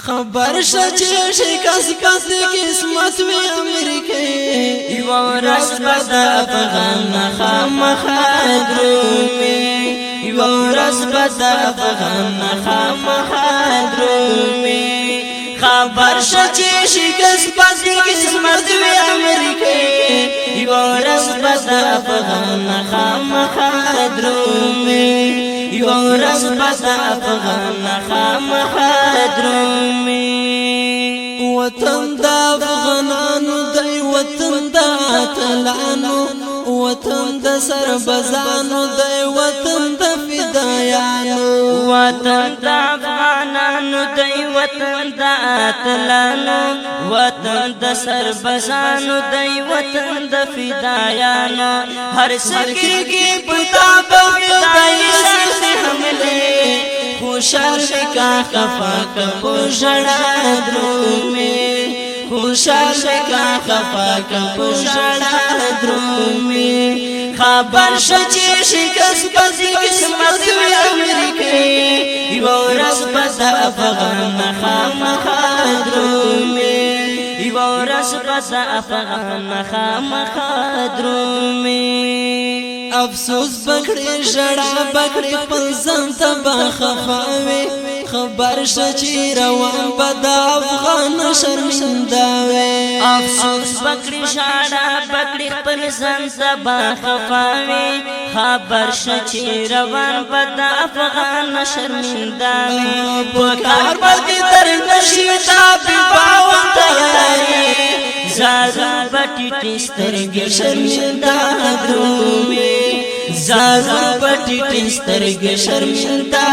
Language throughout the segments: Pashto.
خبر شچې شکست پس قسمت وی امریکې یو ورځ بد افغان خامخا درومي یو ورځ بد افغان خامخا درومي خبر شچې شکست پس قسمت وی امریکې یو ورځ بد افغان خامخا درومي یو ورځ بد افغان خامخا درومي وطن دا افغانانو دی وطن دا اتلانو وطن دا سربزانو دی وطن دا فدایانو وطن دا افغانانو دی وطن دا اتلانو وطن دا سربزانو دی وطن دا فدایانو هر سکی کی پتا بفدائی سخت حملے خوشحال کا خفا کا پوشڑا درومی خوشحال کا خفا کا پوشڑا درومی خبر شچی شکست پسی قسمت وی امریکی یو رس بس افغان خامخا درومی یو رس بس افغان خامخا درومی افسوس بکڑی جڑا بکڑی پلزن تبا خفاوی خبر شچی روان بدا افغان شرمنداوی افسوس بکڑی جڑا بکڑی پلزن تبا خفاوی خبر شچی روان بدا افغان شرمنداوی بکار بدی در نشیتا بی باون تیاری زارو بٹی ٹسترگی شرمندہ درومی زارو بٹی ٹسترگی شرمندہ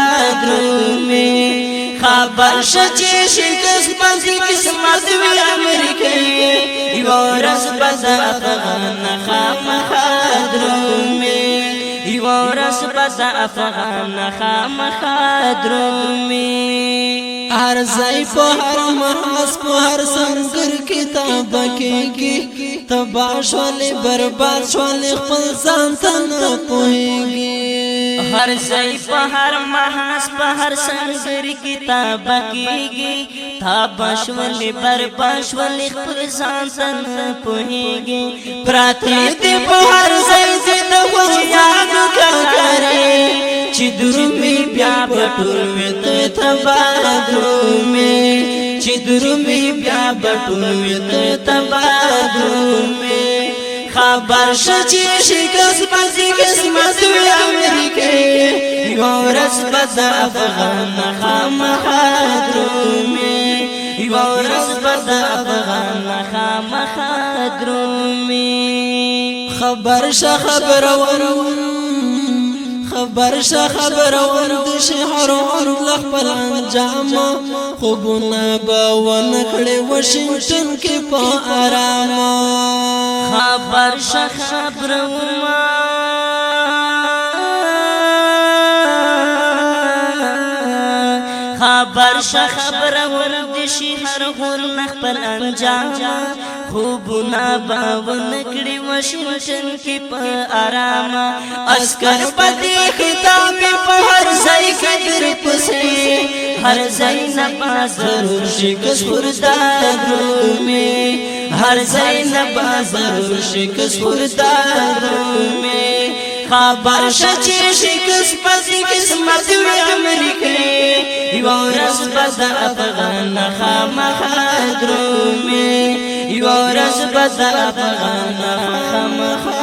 درومی خبر شچی شکست پسی قسمت وی امریکی یو رس بس افغان خامخا درومی یو رس بس افغان خامخا درومی هر ځای په هر محاس په هر سنگر کتاب کې تباہ شولې برباد شولې خپل ځان ته نه پوهېږي هر ځای په هر محاس په هر سنگر کتاب کې تباہ شولې برباد شولې خپل ځان ته نه پوهېږي پراته دې په هر ځای د خوشیانو کاري چې درومي بیا بټول وته تباہ درومي چې درومي بیا بټول وته تباہ درومي خبر شچی شکست پسی قسمت وی امریکی یو رس بس افغان خامخا درومي یو رس بس افغان خامخا درومي خبر شه خبرون د شهرون لخبل انجام خوبونه باون کړي واشنگټن کې په آرام خبر شه خبرون خبر شه خبرون د شهرون لخبل انجام خوبنا باون کړي واشنگټن کې په آرام اسکر پدې خطاب په هر ځای کې در پسې هر ځای نه بازار شکست خوردا درومي هر ځای نه بازار شکست خوردا درومي خبر شچی شکست پسی قسمت وی امریکی یو رس بس افغان خامخا درومي یو رس بس افغان خامخا